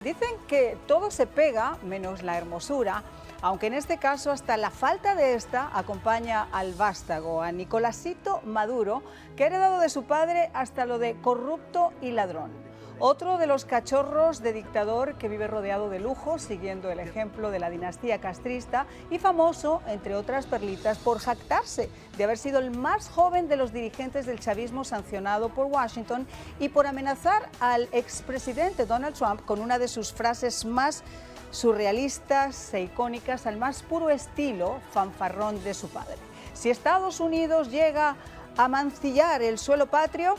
Dicen que todo se pega menos la hermosura, aunque en este caso hasta la falta de esta acompaña al vástago, a Nicolásito Maduro, que ha heredado de su padre hasta lo de corrupto y ladrón. Otro de los cachorros de dictador que vive rodeado de lujos, siguiendo el ejemplo de la dinastía castrista, y famoso, entre otras perlitas, por jactarse de haber sido el más joven de los dirigentes del chavismo sancionado por Washington y por amenazar al expresidente Donald Trump con una de sus frases más surrealistas e icónicas al más puro estilo fanfarrón de su padre. Si Estados Unidos llega a mancillar el suelo patrio,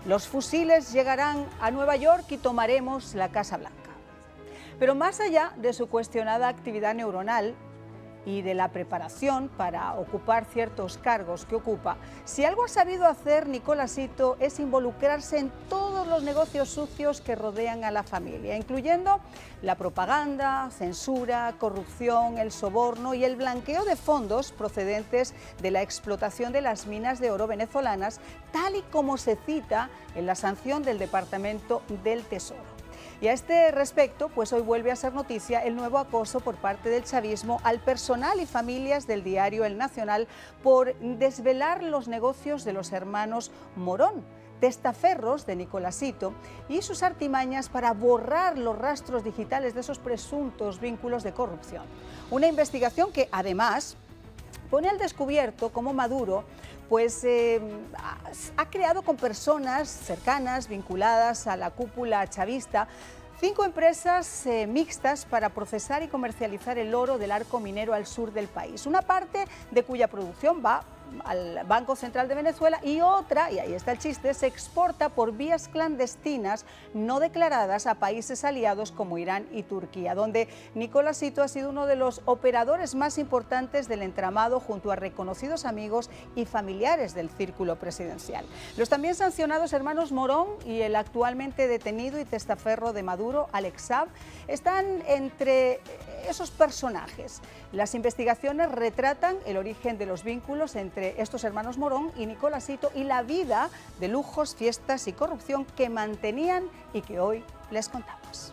los fusiles llegarán a Nueva York y tomaremos la Casa Blanca. Pero más allá de su cuestionada actividad neuronal y de la preparación para ocupar ciertos cargos que ocupa, si algo ha sabido hacer Nicolásito es involucrarse en todos los negocios sucios que rodean a la familia, incluyendo la propaganda, censura, corrupción, el soborno y el blanqueo de fondos procedentes de la explotación de las minas de oro venezolanas, tal y como se cita en la sanción del Departamento del Tesoro. Y a este respecto, pues hoy vuelve a ser noticia el nuevo acoso por parte del chavismo al personal y familias del diario El Nacional por desvelar los negocios de los hermanos Morón, testaferros de Nicolásito, y sus artimañas para borrar los rastros digitales de esos presuntos vínculos de corrupción. Una investigación que además pone al descubierto cómo Maduro ha creado con personas cercanas, vinculadas a la cúpula chavista, 5 empresas mixtas para procesar y comercializar el oro del arco minero al sur del país. Una parte de cuya producción va al Banco Central de Venezuela y otra, y ahí está el chiste, se exporta por vías clandestinas no declaradas a países aliados como Irán y Turquía, donde Nicolásito ha sido uno de los operadores más importantes del entramado junto a reconocidos amigos y familiares del círculo presidencial. Los también sancionados hermanos Morón y el actualmente detenido y testaferro de Maduro, Alex Saab, están entre esos personajes. Las investigaciones retratan el origen de los vínculos entre estos hermanos Morón y Nicolásito y la vida de lujos, fiestas y corrupción que mantenían y que hoy les contamos.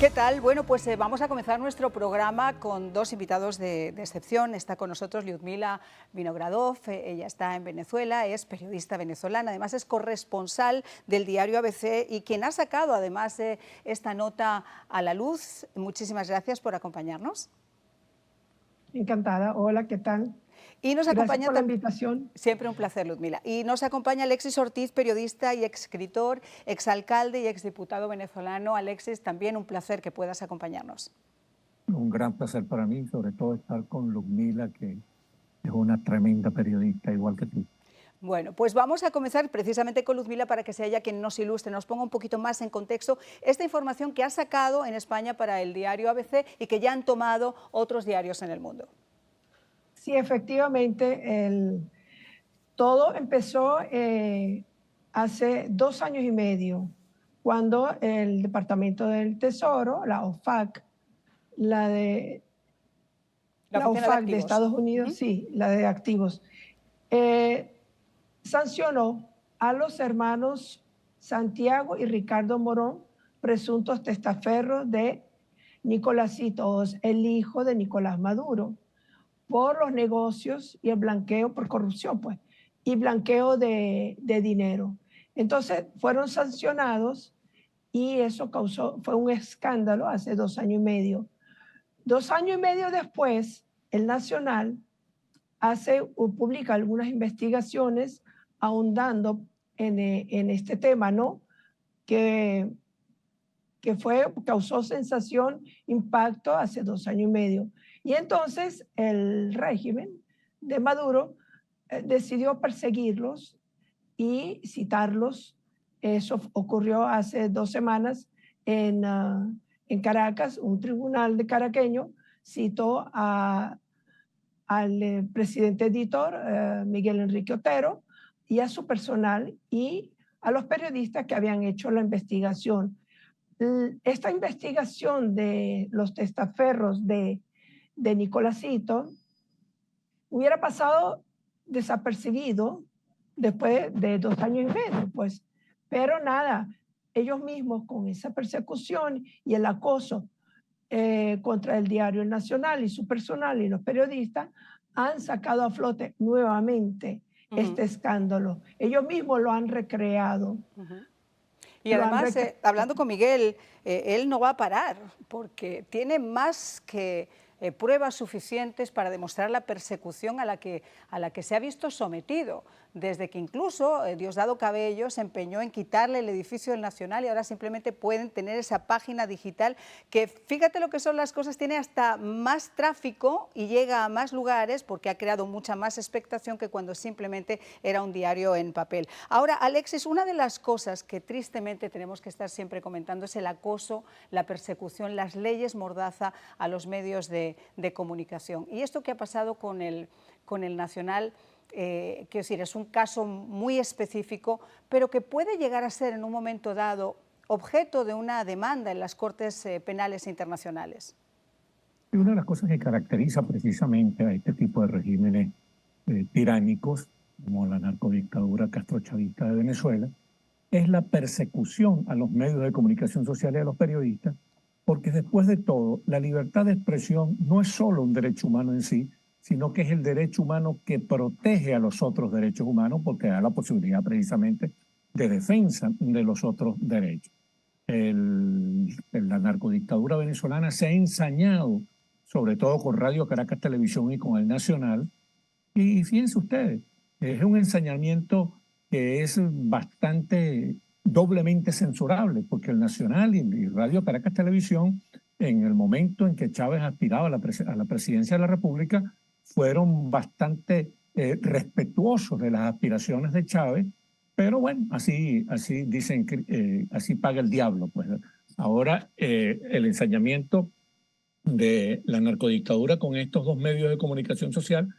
¿Qué tal? Bueno, pues vamos a comenzar nuestro programa con 2 invitados de excepción. Está con nosotros Lyudmila Vinogradov, ella está en Venezuela, es periodista venezolana, además es corresponsal del diario ABC y quien ha sacado además esta nota a la luz. Muchísimas gracias por acompañarnos. Encantada. Hola, ¿qué tal? Y nos Gracias acompaña por la invitación. Siempre un placer, Lyudmila. Y nos acompaña Alexis Ortiz, periodista y escritor, exalcalde y exdiputado venezolano. Alexis, también un placer que puedas acompañarnos. Un gran placer para mí, sobre todo estar con Lyudmila, que es una tremenda periodista, igual que tú. Bueno, pues vamos a comenzar precisamente con Lyudmila para que sea ella quien nos ilustre, nos ponga un poquito más en contexto esta información que ha sacado en España para el diario ABC y que ya han tomado otros diarios en el mundo. Sí, efectivamente, todo empezó hace 2 años y medio, cuando el Departamento del Tesoro, la OFAC, la OFAC de Estados Unidos, sí, la de activos, sancionó a los hermanos Santiago y Ricardo Morón, presuntos testaferros de Nicolásito, el hijo de Nicolás Maduro, por los negocios y el blanqueo por corrupción, pues, y blanqueo de dinero. Entonces fueron sancionados y eso fue un escándalo hace 2 años y medio. 2 años y medio después, el Nacional publica algunas investigaciones ahondando en este tema, ¿no? Que causó sensación, impacto hace 2 años y medio. Y entonces el régimen de Maduro decidió perseguirlos y citarlos. Eso ocurrió hace 2 semanas en Caracas. Un tribunal de caraqueño citó al presidente editor, Miguel Enrique Otero, y a su personal y a los periodistas que habían hecho la investigación. Esta investigación de los testaferros de Nicolásito hubiera pasado desapercibido después de 2 años y medio, pues. Pero nada, ellos mismos con esa persecución y el acoso contra el diario El Nacional y su personal y los periodistas, han sacado a flote nuevamente este escándalo. Ellos mismos lo han recreado. Y además, hablando con Miguel, él no va a parar porque tiene más que pruebas suficientes para demostrar la persecución a la que se ha visto sometido, desde que incluso Diosdado Cabello se empeñó en quitarle el edificio del Nacional y ahora simplemente pueden tener esa página digital que, fíjate lo que son las cosas, tiene hasta más tráfico y llega a más lugares porque ha creado mucha más expectación que cuando simplemente era un diario en papel. Ahora, Alexis, una de las cosas que tristemente tenemos que estar siempre comentando es el acoso, la persecución, las leyes mordaza a los medios de comunicación. Y esto que ha pasado con el Nacional, quiero decir, es un caso muy específico, pero que puede llegar a ser en un momento dado objeto de una demanda en las Cortes Penales Internacionales. Y una de las cosas que caracteriza precisamente a este tipo de regímenes tiránicos, como la narcodictadura castrochavista de Venezuela, es la persecución a los medios de comunicación social y a los periodistas, porque después de todo, la libertad de expresión no es solo un derecho humano en sí, sino que es el derecho humano que protege a los otros derechos humanos porque da la posibilidad precisamente de defensa de los otros derechos. La narcodictadura venezolana se ha ensañado, sobre todo con Radio Caracas Televisión y con El Nacional, y fíjense ustedes, es un ensañamiento que es bastante doblemente censurable, porque El Nacional y Radio Caracas Televisión, en el momento en que Chávez aspiraba a la presidencia de la República, fueron bastante respetuosos de las aspiraciones de Chávez, pero bueno, así dicen, así paga el diablo. Pues ahora el ensañamiento de la narcodictadura con estos dos medios de comunicación social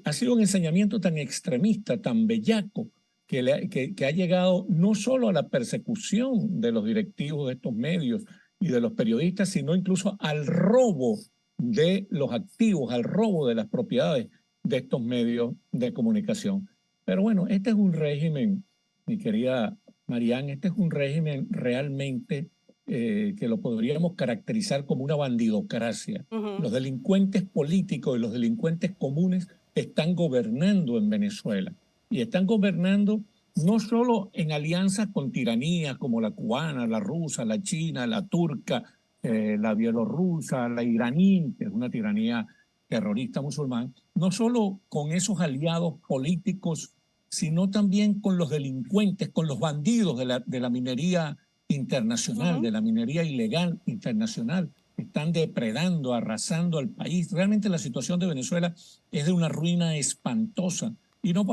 ha sido un ensañamiento tan extremista, tan bellaco, que ha llegado no solo a la persecución de los directivos de estos medios y de los periodistas, sino incluso al robo de los activos, al robo de las propiedades de estos medios de comunicación. Pero bueno, este es un régimen, mi querida Marianne, este es un régimen realmente que lo podríamos caracterizar como una bandidocracia. Los delincuentes políticos y los delincuentes comunes están gobernando en Venezuela y están gobernando no solo en alianzas con tiranías como la cubana, la rusa, la china, la turca, la bielorrusa, la iraní, que es una tiranía terrorista musulmán, no solo con esos aliados políticos, sino también con los delincuentes, con los bandidos de la minería internacional, de la minería ilegal internacional. Están depredando, arrasando al país. Realmente la situación de Venezuela es de una ruina espantosa y no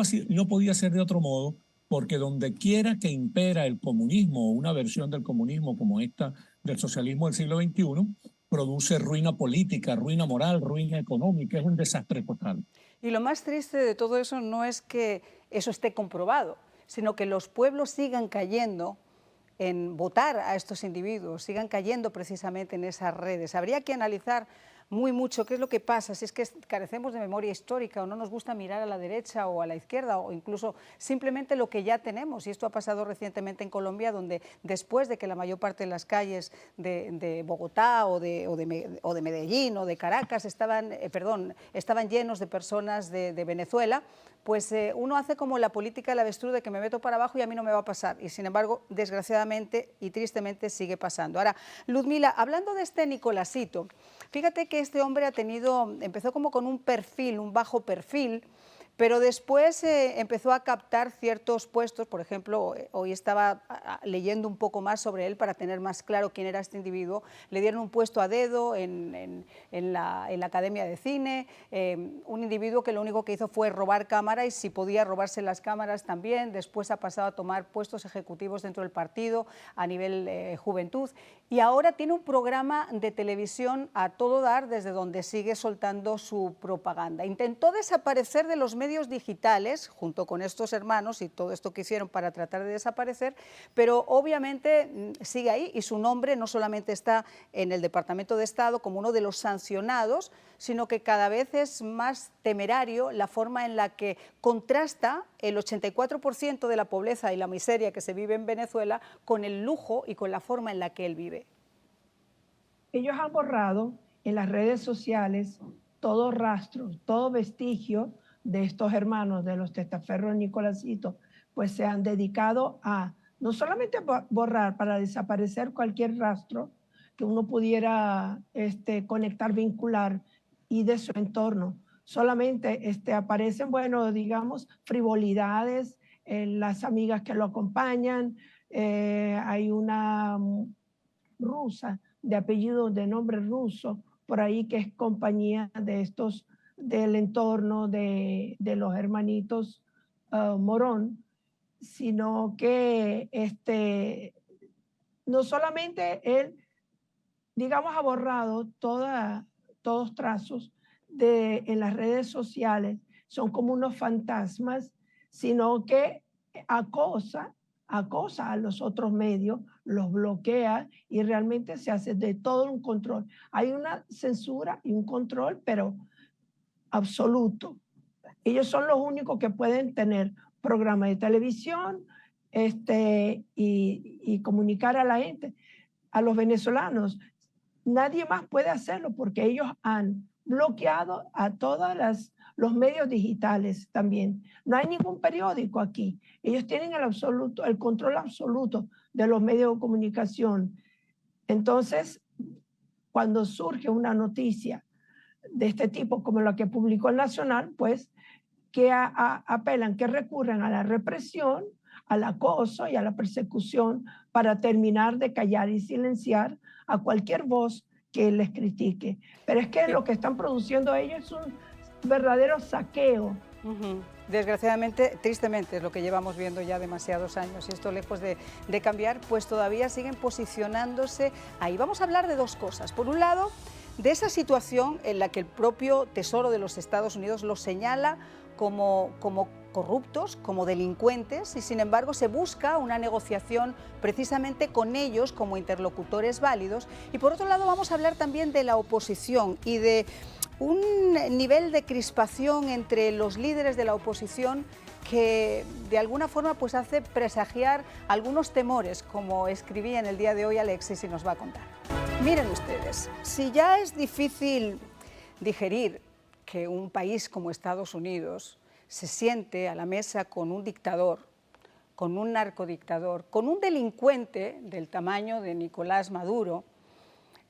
podía ser de otro modo, porque donde quiera que impera el comunismo o una versión del comunismo como esta del socialismo del siglo XXI, produce ruina política, ruina moral, ruina económica, es un desastre total. Y lo más triste de todo eso no es que eso esté comprobado, sino que los pueblos sigan cayendo en votar a estos individuos, sigan cayendo precisamente en esas redes. Habría que analizar muy mucho qué es lo que pasa, si es que carecemos de memoria histórica o no nos gusta mirar a la derecha o a la izquierda o incluso simplemente lo que ya tenemos. Y esto ha pasado recientemente en Colombia, donde después de que la mayor parte de las calles de Bogotá o de Medellín o de Caracas estaban llenos de personas de Venezuela, pues uno hace como la política del avestruz de que me meto para abajo y a mí no me va a pasar. Y sin embargo, desgraciadamente y tristemente sigue pasando. Ahora, Ludmila, hablando de este Nicolásito, fíjate que este hombre empezó como con un perfil, un bajo perfil, pero después empezó a captar ciertos puestos. Por ejemplo, hoy estaba leyendo un poco más sobre él para tener más claro quién era este individuo. Le dieron un puesto a dedo en la Academia de Cine, un individuo que lo único que hizo fue robar cámaras y si podía robarse las cámaras también. Después ha pasado a tomar puestos ejecutivos dentro del partido a nivel juventud. y ahora tiene un programa de televisión a todo dar desde donde sigue soltando su propaganda. Intentó desaparecer de los medios digitales junto con estos hermanos y todo esto que hicieron para tratar de desaparecer, pero obviamente sigue ahí y su nombre no solamente está en el Departamento de Estado como uno de los sancionados, sino que cada vez es más temerario la forma en la que contrasta el 84% de la pobreza y la miseria que se vive en Venezuela con el lujo y con la forma en la que él vive. Ellos han borrado en las redes sociales todo rastro, todo vestigio de estos hermanos de los testaferros Nicolásito, pues se han dedicado a no solamente borrar, para desaparecer cualquier rastro que uno pudiera conectar, vincular y de su entorno. Solamente aparecen, bueno, digamos, frivolidades, las amigas que lo acompañan, hay una rusa de apellido, de nombre ruso, por ahí que es compañía de estos, del entorno de los hermanitos Morón, sino que no solamente él, digamos, ha borrado todos trazos en las redes sociales, son como unos fantasmas, sino que acosa a los otros medios, los bloquea y realmente se hace de todo un control. Hay una censura y un control, pero absoluto. Ellos son los únicos que pueden tener programas de televisión y comunicar a la gente, a los venezolanos. Nadie más puede hacerlo porque ellos han bloqueado a todos los medios digitales también. No hay ningún periódico aquí. Ellos tienen el control absoluto de los medios de comunicación. Entonces, cuando surge una noticia de este tipo, como la que publicó el Nacional, pues que apelan, que recurren a la represión, al acoso y a la persecución para terminar de callar y silenciar a cualquier voz que les critique. Pero es que lo que están produciendo ellos es un verdadero saqueo. Desgraciadamente, tristemente, es lo que llevamos viendo ya demasiados años, y esto lejos de cambiar, pues todavía siguen posicionándose ahí. Vamos a hablar de dos cosas. Por un lado, de esa situación en la que el propio Tesoro de los Estados Unidos los señala como corruptos, como delincuentes, y sin embargo se busca una negociación precisamente con ellos como interlocutores válidos. Y por otro lado vamos a hablar también de la oposición y de un nivel de crispación entre los líderes de la oposición que de alguna forma pues hace presagiar algunos temores, como escribía en el día de hoy Alexis y nos va a contar. Miren ustedes, si ya es difícil digerir que un país como Estados Unidos se siente a la mesa con un dictador, con un narcodictador, con un delincuente del tamaño de Nicolás Maduro,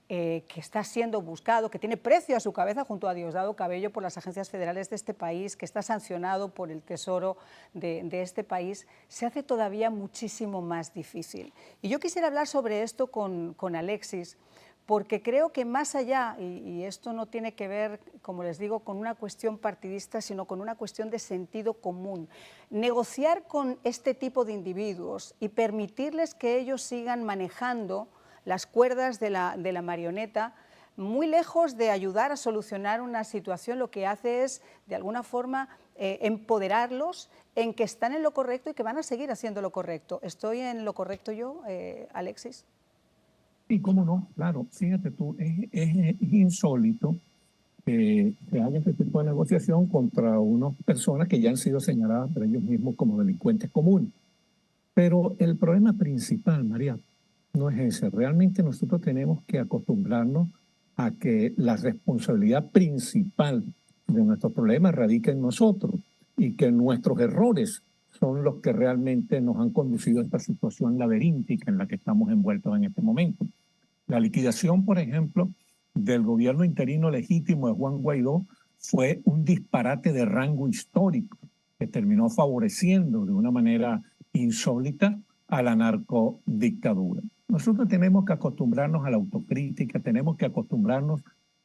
que está siendo buscado, que tiene precio a su cabeza junto a Diosdado Cabello por las agencias federales de este país, que está sancionado por el Tesoro de este país, se hace todavía muchísimo más difícil. Y yo quisiera hablar sobre esto con Alexis, porque creo que más allá, y esto no tiene que ver, como les digo, con una cuestión partidista, sino con una cuestión de sentido común. Negociar con este tipo de individuos y permitirles que ellos sigan manejando las cuerdas de la marioneta, muy lejos de ayudar a solucionar una situación, lo que hace es, de alguna forma, empoderarlos en que están en lo correcto y que van a seguir haciendo lo correcto. ¿Estoy en lo correcto yo, Alexis? Sí, cómo no, claro. Fíjate tú, es insólito que haga este tipo de negociación contra unas personas que ya han sido señaladas por ellos mismos como delincuentes comunes. Pero el problema principal, María, no es ese. Realmente nosotros tenemos que acostumbrarnos a que la responsabilidad principal de nuestros problemas radica en nosotros y que nuestros errores son los que realmente nos han conducido a esta situación laberíntica en la que estamos envueltos en este momento. La liquidación, por ejemplo, del gobierno interino legítimo de Juan Guaidó fue un disparate de rango histórico que terminó favoreciendo de una manera insólita a la narcodictadura. Nosotros tenemos que acostumbrarnos a la autocrítica, tenemos que acostumbrarnos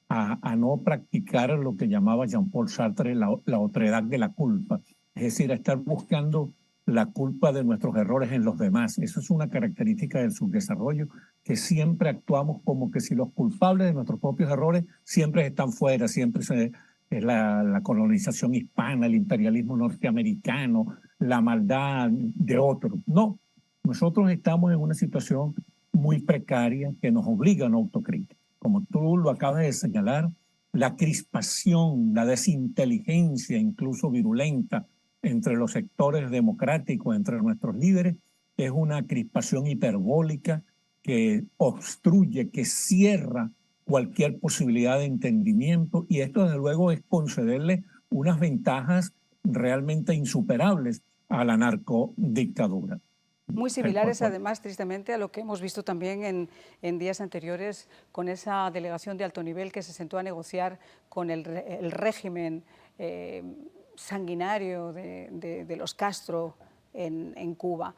a no practicar lo que llamaba Jean-Paul Sartre la otredad de la culpa, es decir, a estar buscando la culpa de nuestros errores en los demás. Eso es una característica del subdesarrollo, que siempre actuamos como que si los culpables de nuestros propios errores siempre están fuera, es la colonización hispana, el imperialismo norteamericano, la maldad de otros. No, nosotros estamos en una situación muy precaria que nos obliga a una autocrítica. Como tú lo acabas de señalar, la crispación, la desinteligencia, incluso virulenta, entre los sectores democráticos, entre nuestros líderes, es una crispación hiperbólica que obstruye, que cierra cualquier posibilidad de entendimiento, y esto desde luego es concederle unas ventajas realmente insuperables a la narcodictadura. Muy similares, además, tristemente, a lo que hemos visto también en días anteriores con esa delegación de alto nivel que se sentó a negociar con el régimen sanguinario de los Castro en Cuba.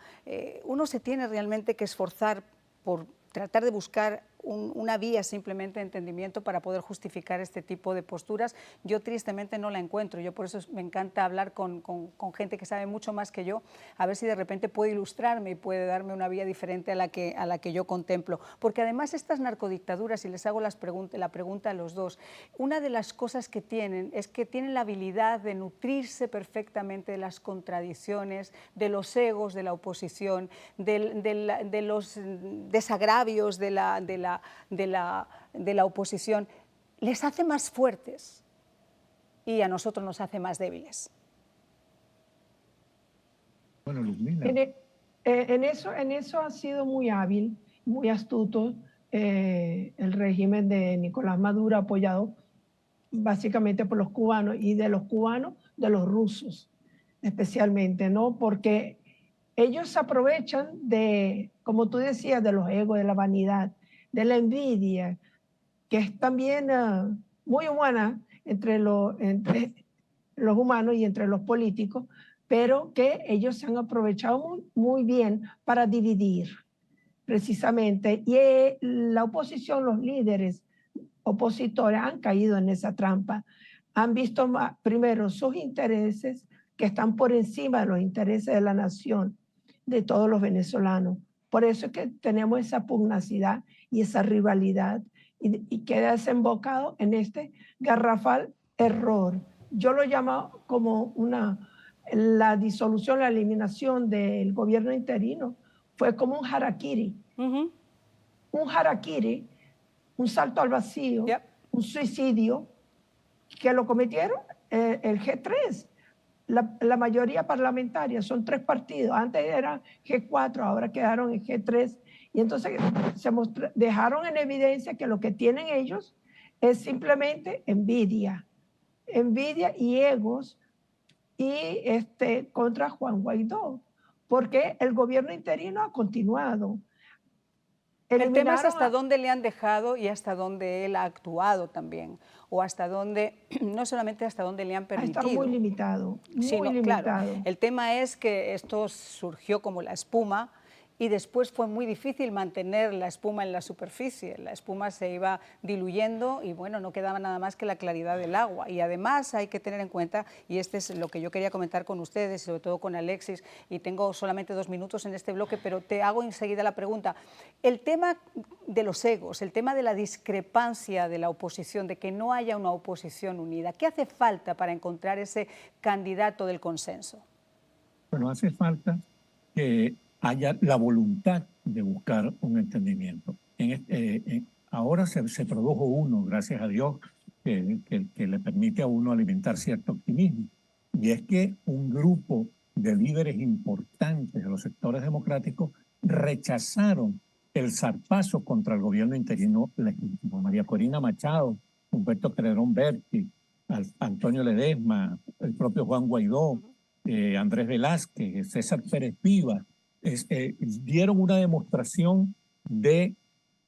Uno se tiene realmente que esforzar por tratar de buscar una vía simplemente de entendimiento para poder justificar este tipo de posturas. Yo tristemente no la encuentro. Yo por eso me encanta hablar con gente que sabe mucho más que yo, a ver si de repente puede ilustrarme y puede darme una vía diferente a la que yo contemplo. Porque además estas narcodictaduras, y les hago la pregunta a los dos, una de las cosas que tienen es que tienen la habilidad de nutrirse perfectamente de las contradicciones, de los egos de la oposición, de los desagravios de la oposición, les hace más fuertes y a nosotros nos hace más débiles. Bueno, Luzmila. En eso ha sido muy hábil, muy astuto el régimen de Nicolás Maduro, apoyado básicamente por los cubanos, y de los cubanos, de los rusos especialmente, ¿no? Porque ellos se aprovechan de, como tú decías, de los egos, de la vanidad, de la envidia, que es también muy humana entre los humanos y entre los políticos, pero que ellos se han aprovechado muy bien para dividir, precisamente. Y la oposición, los líderes opositores han caído en esa trampa. Han visto primero sus intereses, que están por encima de los intereses de la nación, de todos los venezolanos. Por eso es que tenemos esa pugnacidad y esa rivalidad, y queda desembocado en este garrafal error. Yo lo llamo como la disolución, la eliminación del gobierno interino fue como un harakiri. Un harakiri, un salto al vacío, un suicidio, que lo cometieron el G3. La mayoría parlamentaria, son 3 partidos, antes eran G4, ahora quedaron en G3, y entonces dejaron en evidencia que lo que tienen ellos es simplemente envidia y egos, y contra Juan Guaidó, porque el gobierno interino ha continuado. El tema es hasta dónde le han dejado y hasta dónde él ha actuado también, o hasta dónde, no solamente hasta dónde le han permitido. Ha estado muy limitado, limitado. Claro. El tema es que esto surgió como la espuma, y después fue muy difícil mantener la espuma en la superficie. La espuma se iba diluyendo y bueno, no quedaba nada más que la claridad del agua. Y además hay que tener en cuenta, y este es lo que yo quería comentar con ustedes, sobre todo con Alexis, y tengo solamente 2 minutos en este bloque, pero te hago enseguida la pregunta. El tema de los egos, el tema de la discrepancia de la oposición, de que no haya una oposición unida, ¿qué hace falta para encontrar ese candidato del consenso? Bueno, hace falta que haya la voluntad de buscar un entendimiento. Ahora se produjo uno, gracias a Dios, que le permite a uno alimentar cierto optimismo. Y es que un grupo de líderes importantes de los sectores democráticos rechazaron el zarpazo contra el gobierno interino legítimo. María Corina Machado, Humberto Celedón Berti, Antonio Ledesma, el propio Juan Guaidó, Andrés Velázquez, César Pérez Vivas, dieron una demostración de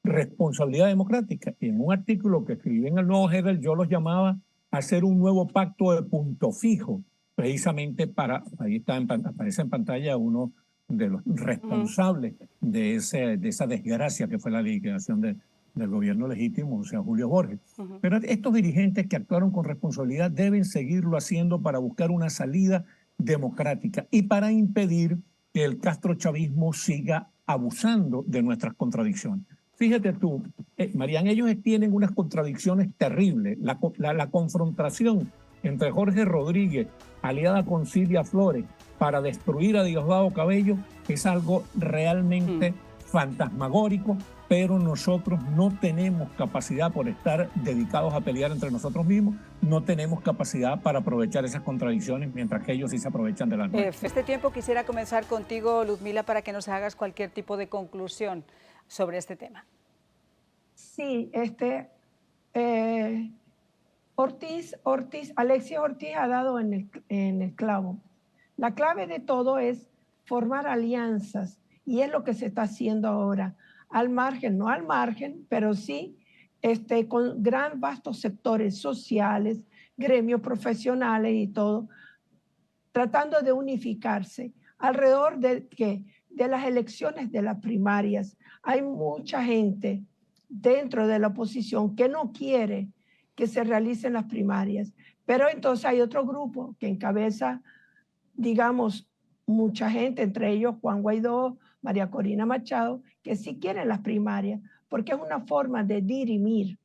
responsabilidad democrática. Y en un artículo que escribí en el Nuevo Herald, yo los llamaba a hacer un nuevo pacto de punto fijo, precisamente aparece en pantalla uno de los responsables de esa desgracia que fue la liquidación del gobierno legítimo, o sea, Julio Borges. Pero estos dirigentes que actuaron con responsabilidad deben seguirlo haciendo para buscar una salida democrática y para impedir que el castrochavismo siga abusando de nuestras contradicciones. Fíjate tú, Marian, ellos tienen unas contradicciones terribles. La confrontación entre Jorge Rodríguez, aliada con Silvia Flores, para destruir a Diosdado Cabello, es algo realmente fantasmagórico, pero nosotros no tenemos capacidad, por estar dedicados a pelear entre nosotros mismos, no tenemos capacidad para aprovechar esas contradicciones, mientras que ellos sí se aprovechan de las nuestras. Este tiempo quisiera comenzar contigo, Luzmila, para que nos hagas cualquier tipo de conclusión sobre este tema. Sí, Alexis Ortiz ha dado en el clavo. La clave de todo es formar alianzas, y es lo que se está haciendo ahora, al margen, no al margen, pero sí con vastos sectores sociales, gremios profesionales y todo, tratando de unificarse alrededor de las elecciones de las primarias. Hay mucha gente dentro de la oposición que no quiere que se realicen las primarias, pero entonces hay otro grupo que encabeza, digamos, mucha gente, entre ellos Juan Guaidó, María Corina Machado, que sí quieren las primarias, porque es una forma de dirimir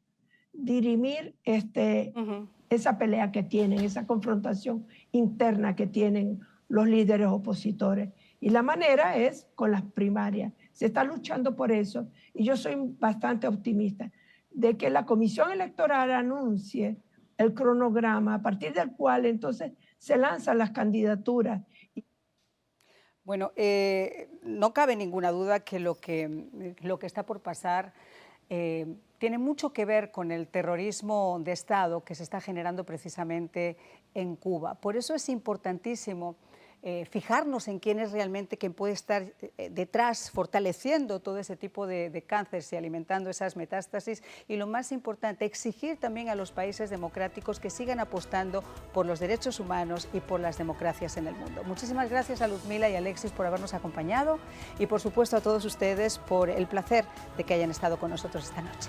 esa pelea que tienen, esa confrontación interna que tienen los líderes opositores. Y la manera es con las primarias. Se está luchando por eso, y yo soy bastante optimista de que la Comisión Electoral anuncie el cronograma a partir del cual entonces se lanzan las candidaturas. Bueno, no cabe ninguna duda que lo que está por pasar tiene mucho que ver con el terrorismo de Estado que se está generando precisamente en Cuba. Por eso es importantísimo fijarnos en quién es realmente quien puede estar detrás, fortaleciendo todo ese tipo de cánceres y alimentando esas metástasis. Y lo más importante, exigir también a los países democráticos que sigan apostando por los derechos humanos y por las democracias en el mundo. Muchísimas gracias a Luzmila y Alexis por habernos acompañado, y por supuesto a todos ustedes por el placer de que hayan estado con nosotros esta noche.